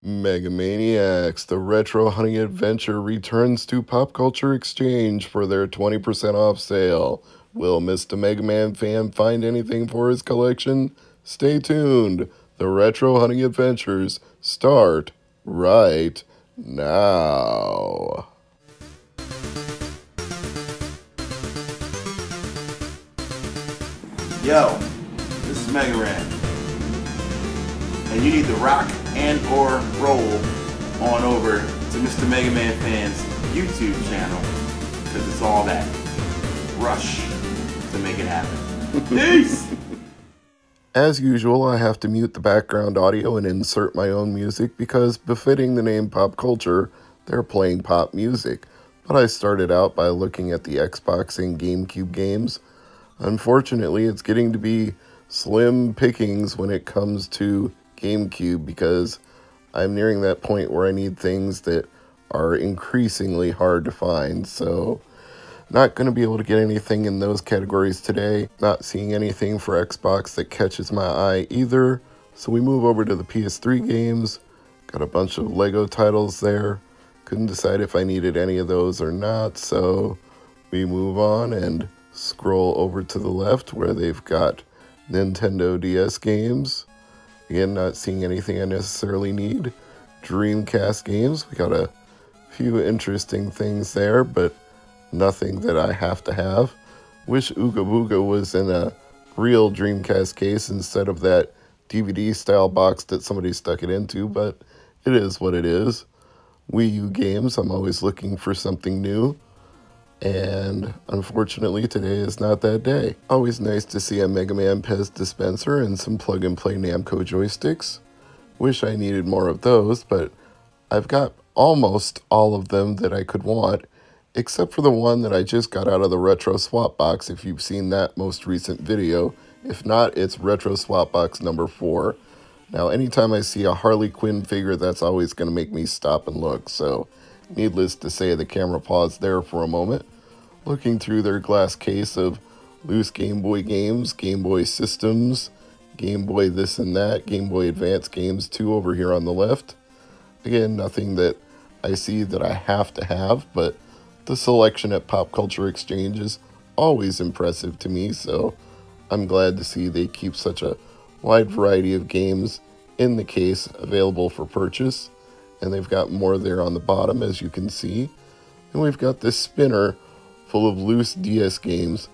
Megamaniacs, the Retro Hunting Adventure returns to Pop Culture Exchange for their 20% off sale. Will Mr. MegaManFan find anything for his collection? Stay tuned. The Retro Hunting Adventures start right now. Yo, this is Mega Ran, and you need to rock and or roll on over to Mr. MegaManFan's YouTube channel, because it's all that rush to make it happen. Peace! As usual, I have to mute the background audio and insert my own music because, befitting the name Pop Culture, they're playing pop music. But I started out by looking at the Xbox and GameCube games. Unfortunately, it's getting to be slim pickings when it comes to GameCube because I'm nearing that point where I need things that are increasingly hard to find. So, not going to be able to get anything in those categories today. Not seeing anything for Xbox that catches my eye either. So we move over to the PS3 games. Got a bunch of Lego titles there. Couldn't decide if I needed any of those or not. So we move on and scroll over to the left where they've got Nintendo DS games. Again, not seeing anything I necessarily need. Dreamcast games. We got a few interesting things there, but nothing that I have to have. Wish Ooga Booga was in a real Dreamcast case instead of that DVD style box that somebody stuck it into, but it is what it is. Wii U games, I'm always looking for something new, and unfortunately today is not that day. Always nice to see a Mega Man Pez dispenser and some plug-and-play Namco joysticks. Wish I needed more of those, but I've got almost all of them that I could want, except for the one that I just got out of the Retro Swap Box, if you've seen that most recent video. If not, it's Retro Swap Box number 4. Now, anytime I see a Harley Quinn figure, that's always going to make me stop and look, so needless to say, the camera paused there for a moment, looking through their glass case of loose Game Boy games, Game Boy systems, Game Boy this and that, Game Boy Advance games 2 over here on the left. Again, nothing that I see that I have to have, but the selection at Pop Culture Exchange is always impressive to me, so I'm glad to see they keep such a wide variety of games in the case available for purchase. And they've got more there on the bottom, as you can see. And we've got this spinner full of loose DS games,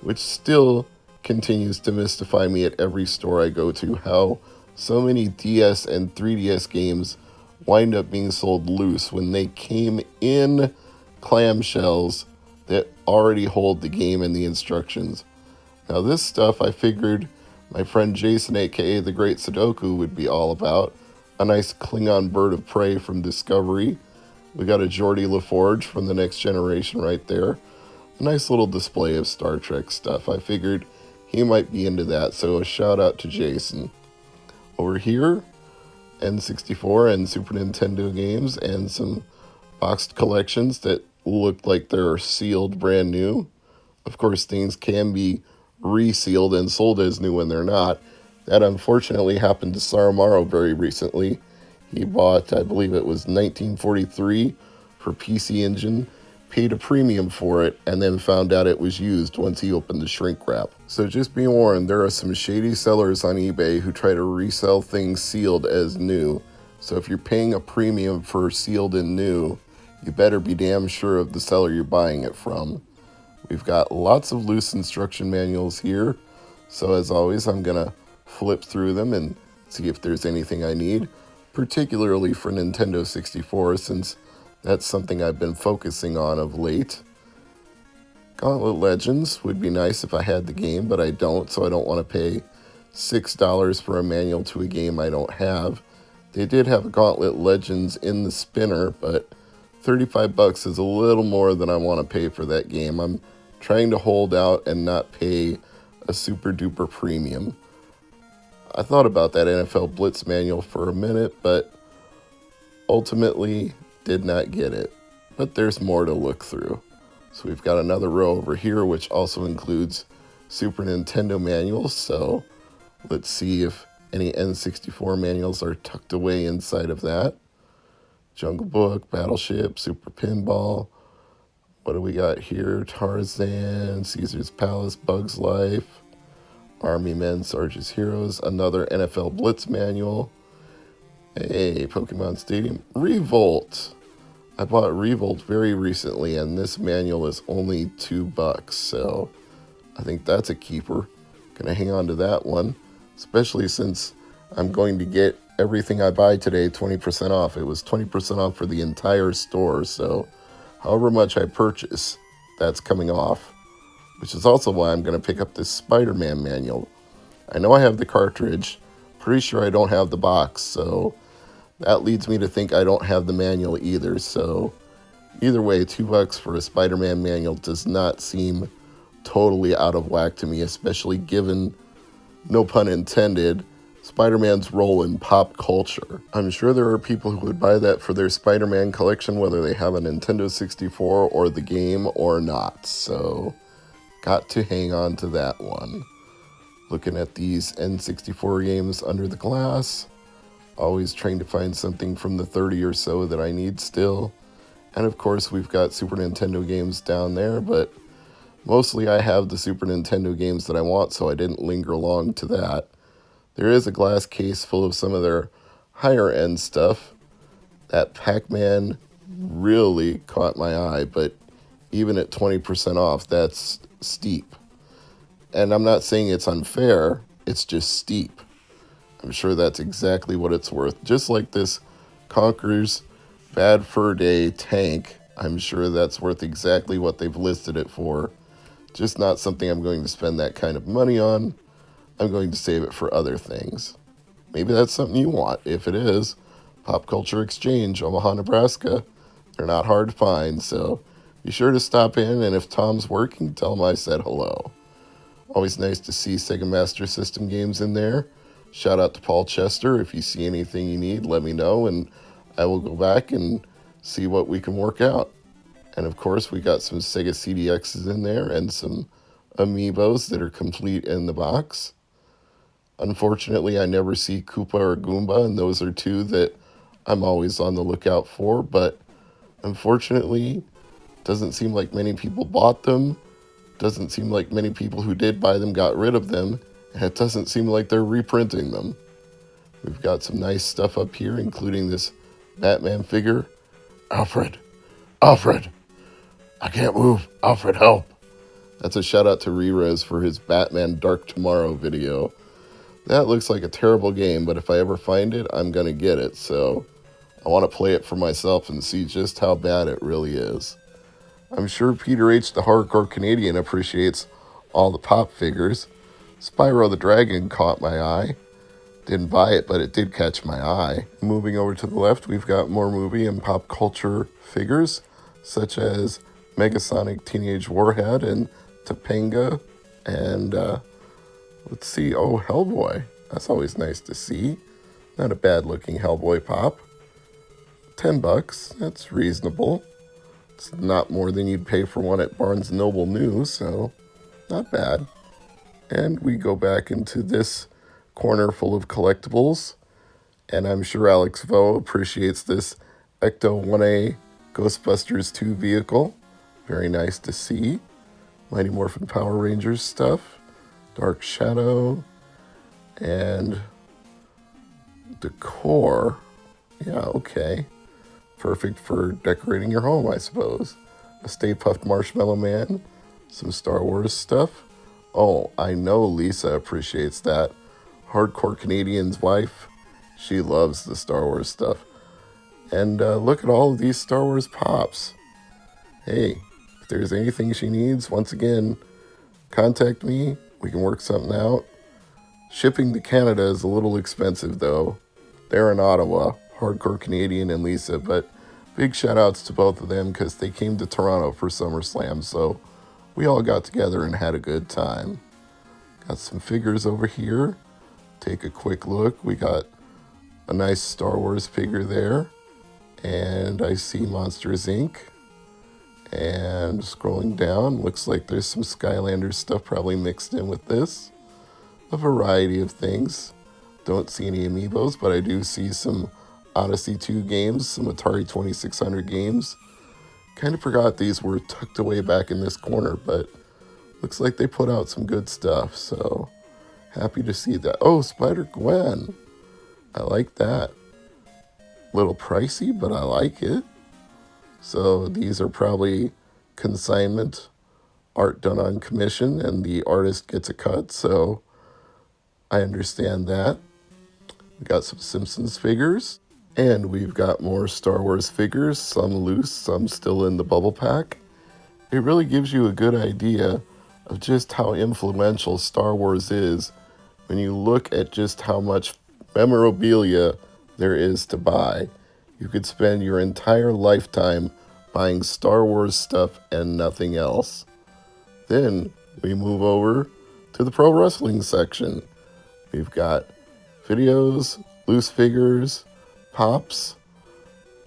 which still continues to mystify me at every store I go to, how so many DS and 3DS games wind up being sold loose when they came in clamshells that already hold the game and the instructions. Now this stuff I figured my friend Jason, aka the Great Sudoku, would be all about. A nice Klingon bird of prey from Discovery. We got a Geordie LaForge from The Next Generation right there. A nice little display of Star Trek stuff. I figured he might be into that, so a shout out to Jason. Over here, N64 and Super Nintendo games and some boxed collections that look like they're sealed brand new. Of course, things can be resealed and sold as new when they're not. That unfortunately happened to Saramaro very recently. He bought, I believe it was 1943 for PC Engine, paid a premium for it, and then found out it was used once he opened the shrink wrap. So just be warned, there are some shady sellers on eBay who try to resell things sealed as new. So if you're paying a premium for sealed and new, you better be damn sure of the seller you're buying it from. We've got lots of loose instruction manuals here, so as always, I'm going to flip through them and see if there's anything I need, particularly for Nintendo 64, since that's something I've been focusing on of late. Gauntlet Legends would be nice if I had the game, but I don't, so I don't want to pay $6 for a manual to a game I don't have. They did have Gauntlet Legends in the spinner, but $35 is a little more than I want to pay for that game. I'm trying to hold out and not pay a super duper premium. I thought about that NFL Blitz manual for a minute, but ultimately did not get it. But there's more to look through. So we've got another row over here, which also includes Super Nintendo manuals. So let's see if Any N64 manuals are tucked away inside of that. Jungle Book, Battleship, Super Pinball. What do we got here? Tarzan, Caesar's Palace, Bug's Life, Army Men, Sarge's Heroes, another NFL Blitz manual. Hey, Pokemon Stadium. Revolt. I bought Revolt very recently, and this manual is only $2, so I think that's a keeper. Gonna hang on to that one, especially since I'm going to get everything I buy today 20% off. It was 20% off for the entire store, so however much I purchase, that's coming off, which is also why I'm going to pick up this Spider-Man manual. I know I have the cartridge, pretty sure I don't have the box, so that leads me to think I don't have the manual either. So either way, $2 for a Spider-Man manual does not seem totally out of whack to me, especially given, no pun intended, Spider-Man's role in pop culture. I'm sure there are people who would buy that for their Spider-Man collection, whether they have a Nintendo 64 or the game or not. So got to hang on to that one. Looking at these N64 games under the glass, always trying to find something from the 30 or so that I need still. And of course, we've got Super Nintendo games down there, but mostly I have the Super Nintendo games that I want, so I didn't linger long to that. There is a glass case full of some of their higher end stuff. That Pac-Man really caught my eye, but even at 20% off, that's steep. And I'm not saying it's unfair, it's just steep. I'm sure that's exactly what it's worth. Just like this Conker's Bad Fur Day tank, I'm sure that's worth exactly what they've listed it for. Just not something I'm going to spend that kind of money on. I'm going to save it for other things. Maybe that's something you want. If it is, Pop Culture Exchange, Omaha, Nebraska. They're not hard to find, so be sure to stop in, and if Tom's working, tell him I said hello. Always nice to see Sega Master System games in there. Shout out to Paul Chester. If you see anything you need, let me know, and I will go back and see what we can work out. And of course, we got some Sega CDXs in there and some Amiibos that are complete in the box. Unfortunately, I never see Koopa or Goomba, and those are two that I'm always on the lookout for, but unfortunately, doesn't seem like many people bought them. Doesn't seem like many people who did buy them got rid of them, and it doesn't seem like they're reprinting them. We've got some nice stuff up here, including this Batman figure. Alfred! Alfred! I can't move! Alfred, help! That's a shout out to Rerez for his Batman Dark Tomorrow video. That looks like a terrible game, but if I ever find it, I'm gonna get it, so I want to play it for myself and see just how bad it really is. I'm sure Peter H., the hardcore Canadian, appreciates all the pop figures. Spyro the Dragon caught my eye. Didn't buy it, but it did catch my eye. Moving over to the left, we've got more movie and pop culture figures, such as Megasonic Teenage Warhead and Topanga. And, let's see, oh, Hellboy. That's always nice to see. Not a bad-looking Hellboy pop. $10, that's reasonable. It's not more than you'd pay for one at Barnes & Noble New, so not bad. And we go back into this corner full of collectibles, and I'm sure Alex Vo appreciates this Ecto 1A Ghostbusters 2 vehicle. Very nice to see. Mighty Morphin Power Rangers stuff, Dark Shadow, and decor. Yeah, okay. Perfect for decorating your home, I suppose. A Stay Puft Marshmallow Man, some Star Wars stuff. Oh, I know Lisa appreciates that. Hardcore Canadian's wife, she loves the Star Wars stuff. And look at all of these Star Wars pops. Hey, if there's anything she needs, once again, contact me. We can work something out. Shipping to Canada is a little expensive, though. They're in Ottawa, Hardcore Canadian and Lisa, but big shout outs to both of them because they came to Toronto for SummerSlam, so we all got together and had a good time. Got some figures over here. Take a quick look. We got a nice Star Wars figure there, and I see Monsters Inc. And scrolling down, looks like there's some Skylanders stuff probably mixed in with this. A variety of things. Don't see any amiibos, but I do see some Odyssey 2 games, some Atari 2600 games. Kind of forgot these were tucked away back in this corner, but looks like they put out some good stuff, so happy to see that. Oh, Spider-Gwen. I like that. A little pricey, but I like it. So these are probably consignment art done on commission, and the artist gets a cut, so I understand that. We got some Simpsons figures, and we've got more Star Wars figures, some loose, some still in the bubble pack. It really gives you a good idea of just how influential Star Wars is when you look at just how much memorabilia there is to buy. You could spend your entire lifetime buying Star Wars stuff and nothing else. Then we move over to the pro wrestling section. We've got videos, loose figures, pops.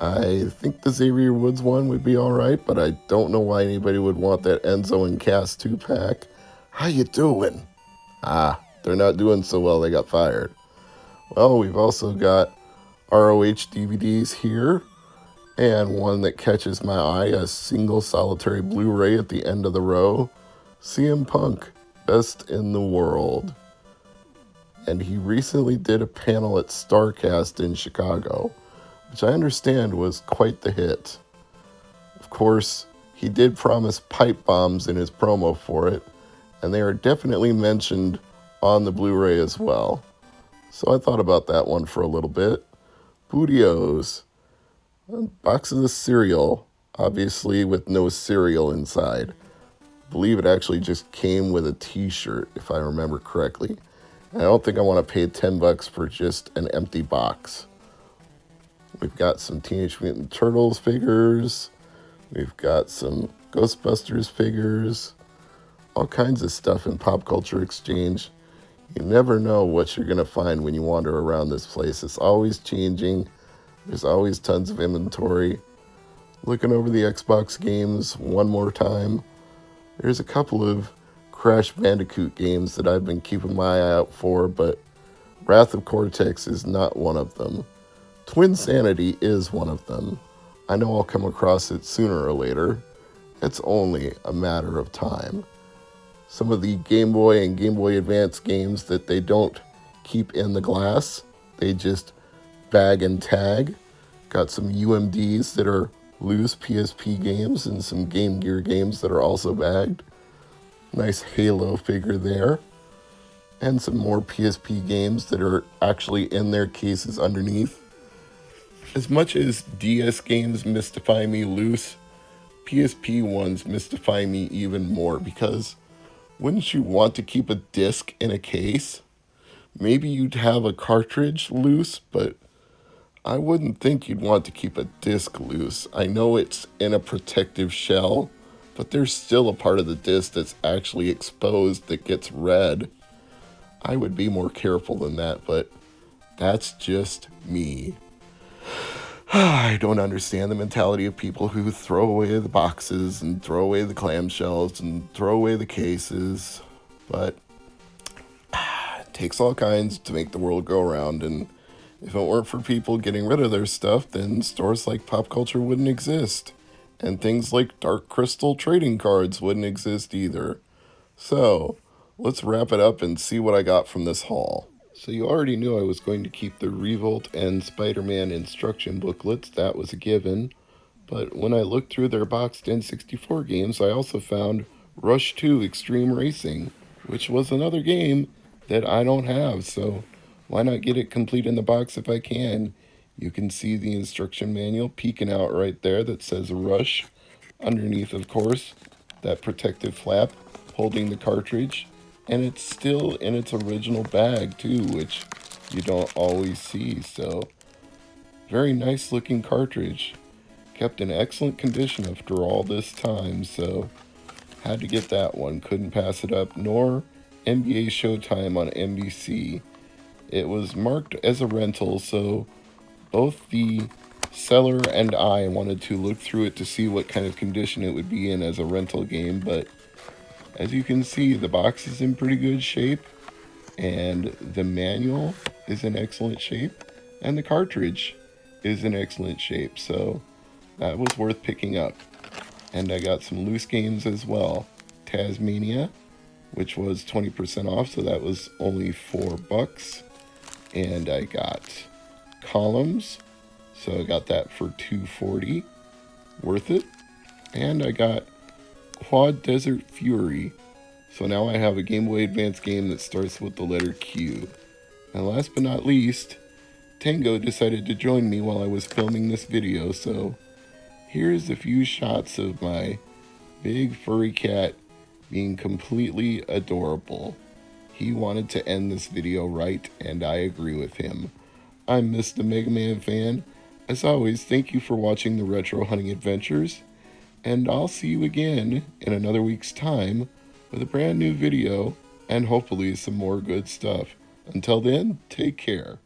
I think the Xavier Woods one would be alright, but I don't know why anybody would want that Enzo and Cass 2-pack. How you doing? They're not doing so well, they got fired. Well, we've also got ROH DVDs here, and one that catches my eye, a single solitary Blu-ray at the end of the row. CM Punk, best in the world. And he recently did a panel at StarCast in Chicago, which I understand was quite the hit. Of course, he did promise pipe bombs in his promo for it, and they are definitely mentioned on the Blu-ray as well. So I thought about that one for a little bit. Bootios. Boxes of cereal, obviously with no cereal inside. I believe it actually just came with a t-shirt, if I remember correctly. And I don't think I want to pay $10 for just an empty box. We've got some Teenage Mutant Turtles figures. We've got some Ghostbusters figures. All kinds of stuff in Pop Culture Exchange. You never know what you're going to find when you wander around this place. It's always changing. There's always tons of inventory. Looking over the Xbox games one more time. There's a couple of Crash Bandicoot games that I've been keeping my eye out for, but Wrath of Cortex is not one of them. Twin Sanity is one of them. I know I'll come across it sooner or later. It's only a matter of time. Some of the Game Boy and Game Boy Advance games that they don't keep in the glass, they just bag and tag. Got some UMDs that are loose PSP games and some Game Gear games that are also bagged. Nice Halo figure there. And some more PSP games that are actually in their cases underneath. As much as DS games mystify me loose, PSP ones mystify me even more, because wouldn't you want to keep a disc in a case? Maybe you'd have a cartridge loose, but I wouldn't think you'd want to keep a disc loose. I know it's in a protective shell, but there's still a part of the disc that's actually exposed that gets read. I would be more careful than that, but that's just me. I don't understand the mentality of people who throw away the boxes and throw away the clamshells and throw away the cases, but it takes all kinds to make the world go around, and if it weren't for people getting rid of their stuff, then stores like Pop Culture wouldn't exist, and things like Dark Crystal trading cards wouldn't exist either. So, let's wrap it up and see what I got from this haul. So you already knew I was going to keep the Revolt and Spider-Man instruction booklets. That was a given. But when I looked through their boxed N64 games, I also found Rush 2 Extreme Racing, which was another game that I don't have. So why not get it complete in the box if I can? You can see the instruction manual peeking out right there that says Rush. Underneath, of course, that protective flap holding the cartridge. And it's still in its original bag too, which you don't always see. So, very nice looking cartridge. Kept in excellent condition after all this time, so had to get that one. Couldn't pass it up, nor NBA Showtime on NBC. It was marked as a rental, so both the seller and I wanted to look through it to see what kind of condition it would be in as a rental game, but as you can see, the box is in pretty good shape, and the manual is in excellent shape, and the cartridge is in excellent shape, so that was worth picking up. And I got some loose games as well. Taz-Mania, which was 20% off, so that was only $4. And I got Columns, so I got that for $2.40, worth it. And I got Quad Desert Fury, so now I have a Game Boy Advance game that starts with the letter Q. And last but not least, Tango decided to join me while I was filming this video, so here's a few shots of my big furry cat being completely adorable. He wanted to end this video right, and I agree with him. I'm Mr. MegaManFan. As always, thank you for watching the Retro Hunting Adventures, and I'll see you again in another week's time with a brand new video and hopefully some more good stuff. Until then, take care.